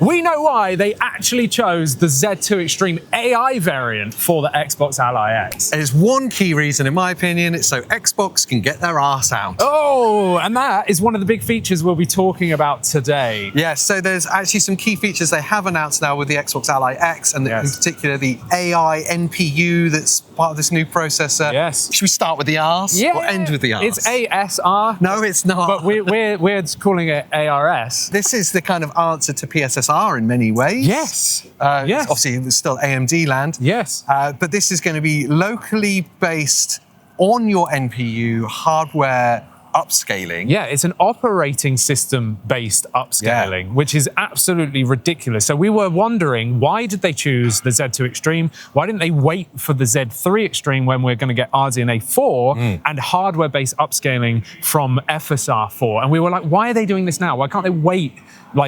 We know why they actually chose the Z2 Extreme AI variant for the Xbox Ally X. There's one key reason, in my opinion, it's so Xbox can get their arse out. Oh, and that is one of the big features we'll be talking about today. Yeah, so there's actually some key features they have announced now with the Xbox Ally X, and in particular the AI NPU that's part of this new processor. Yes. Should we start with the arse or end with the arse? It's ASR. No, it's not. But we're calling it ARS. This is the kind of answer to PSSR in many ways. Yes. Yes. Obviously, it's still AMD land. Yes. But this is going to be locally based on your NPU hardware upscaling. Yeah, it's an operating system based upscaling, which is absolutely ridiculous. So we were wondering, why did they choose the Z2 Extreme? Why didn't they wait for the Z3 Extreme when we're going to get RDNA 4 and hardware based upscaling from FSR 4? And we were like, why are they doing this now? Why can't they wait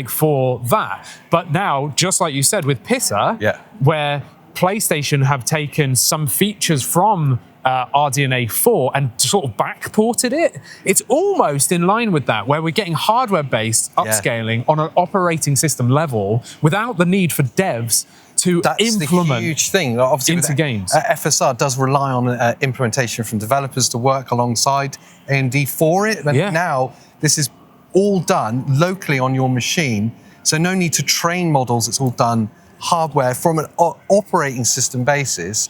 for that? But now, just like you said with PISA, where PlayStation have taken some features from RDNA 4 and sort of backported it, it's almost in line with that, where we're getting hardware-based upscaling on an operating system level without the need for devs to implement the huge thing. Obviously, into games. FSR does rely on implementation from developers to work alongside AMD for it, but now this is all done locally on your machine, so no need to train models. It's all done hardware from an operating system basis.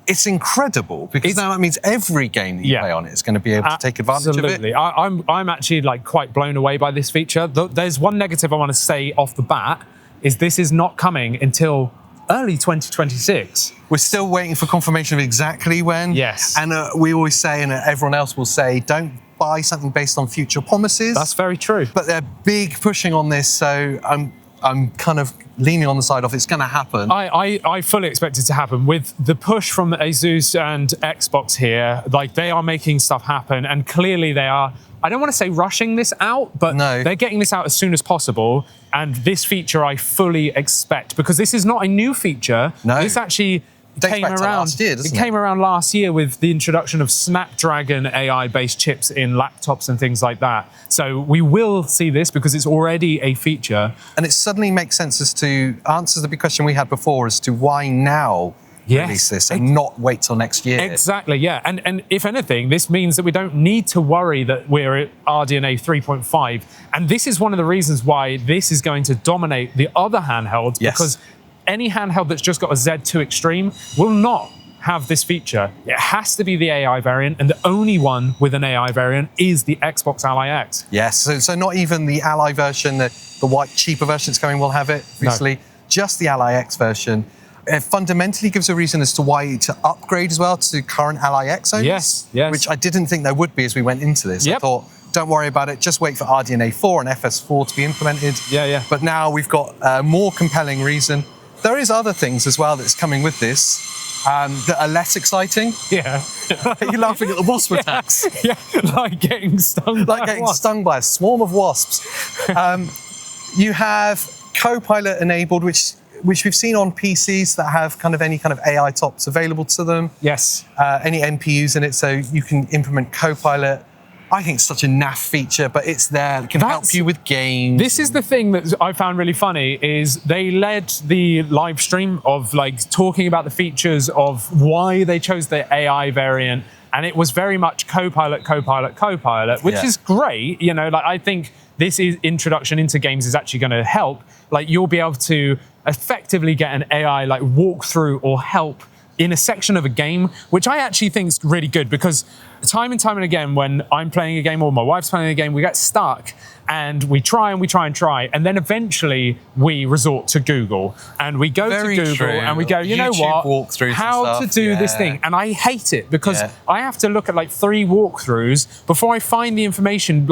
It's incredible because now that means every game that you play on it is going to be able to take advantage of it. Absolutely. I'm actually quite blown away by this feature. There's one negative I want to say off the bat, is this is not coming until early 2026. We're still waiting for confirmation of exactly when. Yes. And we always say, and everyone else will say, don't buy something based on future promises. That's very true. But they're big pushing on this, so I'm kind of leaning on the side of it's going to happen. I fully expect it to happen. With the push from ASUS and Xbox here, they are making stuff happen, and clearly they are, I don't want to say rushing this out, but they're getting this out as soon as possible. And this feature I fully expect, because this is not a new feature. No. This actually came around last year, doesn't it? It came around last year with the introduction of Snapdragon AI-based chips in laptops and things like that. So we will see this because it's already a feature. And it suddenly makes sense as to answer the big question we had before as to why now release this and not wait till next year. Exactly, yeah. And if anything, this means that we don't need to worry that we're at RDNA 3.5. And this is one of the reasons why this is going to dominate the other handhelds, because any handheld that's just got a Z2 Extreme will not have this feature. It has to be the AI variant, and the only one with an AI variant is the Xbox Ally X. Yes, so not even the Ally version, the white cheaper version that's coming will have it, obviously. Just the Ally X version. It fundamentally gives a reason as to why to upgrade as well to current Ally X owners. Yes. Which I didn't think there would be as we went into this. I thought, don't worry about it, just wait for RDNA 4 and FS4 to be implemented. But now we've got a more compelling reason. There is other things as well that's coming with this that are less exciting. You're laughing at the wasp attacks. Like getting stung stung by a swarm of wasps. You have Copilot enabled, which we've seen on PCs that have any kind of AI tops available to them. Any NPUs in it, so you can implement Copilot. I think it's such a naff feature, but it's there. It can help you with games. This is the thing that I found really funny, is they led the live stream of talking about the features of why they chose the AI variant, and it was very much Copilot, Copilot, Copilot, which is great. I think this introduction into games is actually going to help. You'll be able to effectively get an AI walkthrough or help in a section of a game, which I actually think is really good, because time and time and again, when I'm playing a game or my wife's playing a game, we get stuck and we try and we try and try, and then eventually we resort to Google and we go to Google and we go, you know what, how to do this thing, and I hate it because I have to look at 3 walkthroughs before I find the information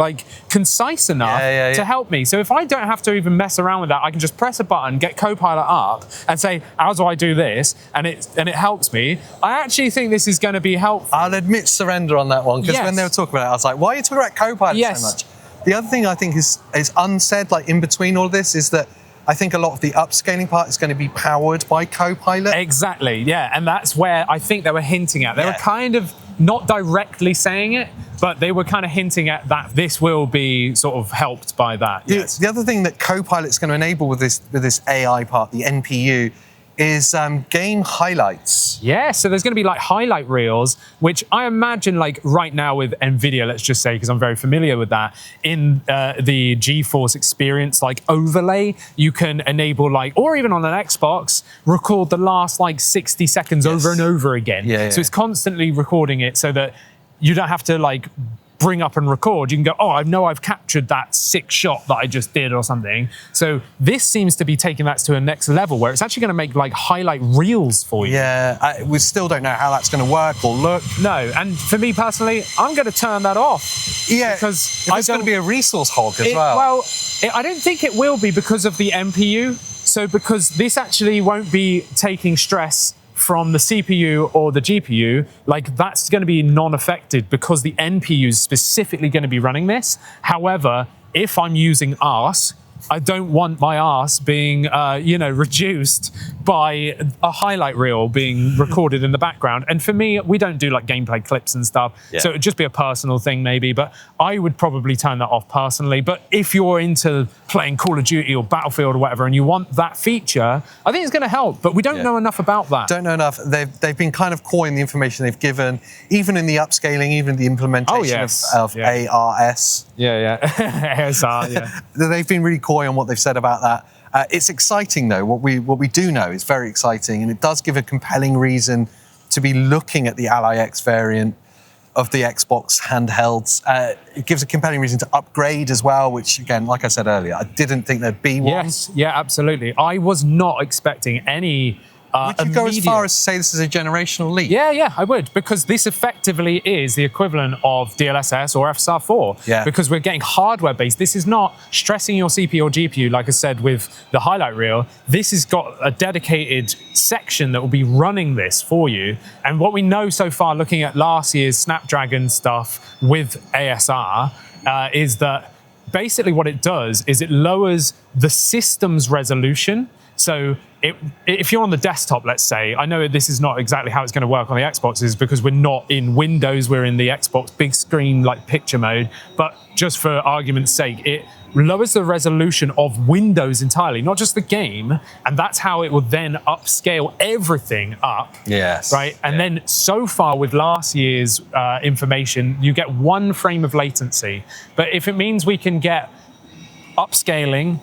concise enough to help me. So if I don't have to even mess around with that, I can just press a button, get Copilot up and say, how do I do this, and it helps me. I actually think this is going to be helpful. I'll admit surrender on that one, because when they were talking about it, I was like, why are you talking about Copilot so much? The other thing I think is unsaid, in between all of this, is that I think a lot of the upscaling part is going to be powered by Copilot. Exactly, yeah. And that's where I think they were hinting at. They were kind of not directly saying it, but they were kind of hinting at that this will be sort of helped by that. Yes. The other thing that Copilot's going to enable with this AI part, the NPU, is game highlights. Yeah, so there's going to be like highlight reels, which I imagine like right now with NVIDIA, let's just say, because I'm very familiar with that, in the GeForce experience like overlay, you can enable like, or even on an Xbox, record the last like 60 seconds over and over again. So it's constantly recording it so that you don't have to like bring up and record. You can go, oh, I know I've captured that sick shot that I just did or something. So this seems to be taking that to a next level where it's actually going to make like highlight reels for you. Yeah, we still don't know how that's going to work or look. No, and for me personally, I'm going to turn that off. Yeah, because it's going to be a resource hog as well. Well, I don't think it will be because of the NPU. So because this actually won't be taking stress from the CPU or the GPU, like that's going to be non-affected because the NPU is specifically going to be running this. However, if I'm using ARS, I don't want my arse being, reduced by a highlight reel being recorded in the background. And for me, we don't do like gameplay clips and stuff. So it'd just be a personal thing maybe, but I would probably turn that off personally. But if you're into playing Call of Duty or Battlefield or whatever, and you want that feature, I think it's going to help, but we don't know enough about that. Don't know enough. They've been kind of coy in the information they've given, even in the upscaling, even the implementation of ARS. ASR, They've been really coy on what they've said about that. It's exciting though. What we do know is very exciting, and it does give a compelling reason to be looking at the Ally X variant of the Xbox handhelds. It gives a compelling reason to upgrade as well, which again, like I said earlier, I didn't think there'd be one. Yes, yeah, absolutely. I was not expecting any would you go as far as to say this is a generational leap? Yeah, I would, because this effectively is the equivalent of DLSS or FSR 4. Because we're getting hardware-based. This is not stressing your CPU or GPU, like I said, with the highlight reel. This has got a dedicated section that will be running this for you. And what we know so far, looking at last year's Snapdragon stuff with ASR, is that basically what it does is it lowers the system's resolution. So if you're on the desktop, let's say, I know this is not exactly how it's going to work on the Xboxes because we're not in Windows, we're in the Xbox big screen like picture mode, but just for argument's sake, it lowers the resolution of Windows entirely, not just the game, and that's how it will then upscale everything up. Right? And then so far with last year's information, you get 1 frame of latency. But if it means we can get upscaling,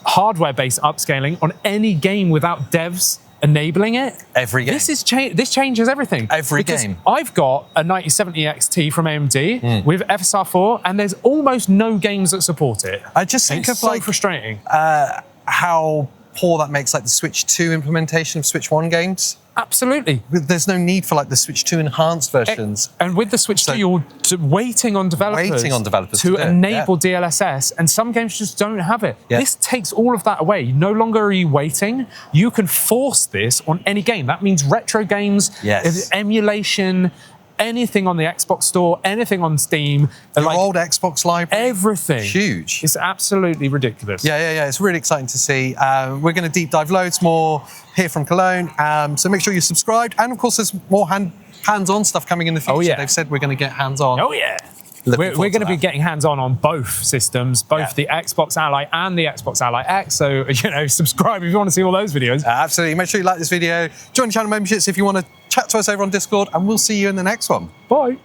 hardware-based upscaling on any game without devs enabling it. Every game. This changes everything. Every game. I've got a 9070 XT from AMD with FSR 4, and there's almost no games that support it. I just think of so frustrating. How poor that makes like the Switch 2 implementation of Switch 1 games. Absolutely. There's no need for like the Switch 2 enhanced versions. And with the Switch 2, you're waiting on developers to enable DLSS, and some games just don't have it. This takes all of that away. No longer are you waiting. You can force this on any game. That means retro games, emulation, anything on the Xbox store, anything on Steam. Your old Xbox library. Everything. Huge. It's absolutely ridiculous. Yeah. It's really exciting to see. We're going to deep dive loads more here from Cologne. So make sure you're subscribed. And of course, there's more hands-on stuff coming in the future. They've said we're going to get hands-on. We're going to be getting hands-on both systems, both the Xbox Ally and the Xbox Ally X. So, subscribe if you want to see all those videos. Absolutely. Make sure you like this video. Join the channel memberships if you want to chat to us over on Discord, and we'll see you in the next one. Bye.